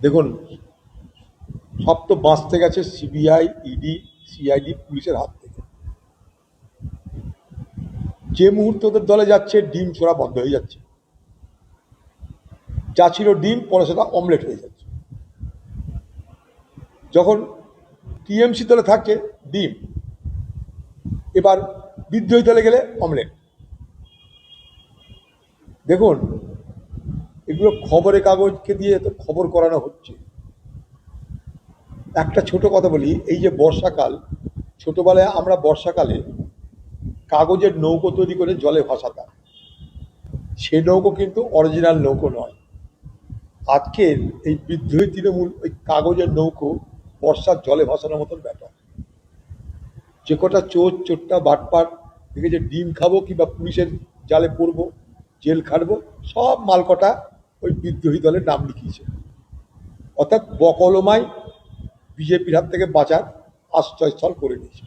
দেখুন, সব তো বাঁচতে গেছে সিবিআই, ইডি, সিআইডি, পুলিশের হাত থেকে। যে মুহূর্তে ওদের দলে যাচ্ছে ডিম ছোড়া বন্ধ হয়ে যাচ্ছে। যা ছিল ডিম পরে সেটা অমলেট হয়ে যাচ্ছে। যখন টিএমসি দলে থাকে ডিম, এবার বিদ্রোহী দলে গেলে অমলেট। দেখুন, এগুলো খবরের কাগজকে দিয়ে তো খবর করানো হচ্ছে। একটা ছোট কথা বলি, এই যে বর্ষাকাল, ছোটবেলায় আমরা বর্ষাকালে কাগজের নৌকো তৈরি করে জলে ভাসাতাম। সে নৌকো কিন্তু অরিজিনাল নৌকো নয়। আজকের এই বিদ্রোহী তৃণমূল ওই কাগজের নৌকো বর্ষার জলে ভাসানোর মতন ব্যাপার। যে কটা চোর চোরটা বাটপার থেকে যে ডিম খাবো কিংবা পুলিশের জালে পড়বো, জেল খাটবো, সব মালকটা ওই বিদ্রোহী দলের নাম লিখিয়েছে। অর্থাৎ বকলমায় বিজেপির হাত থেকে বাঁচার আশ্রয়স্থল করে নিয়েছে।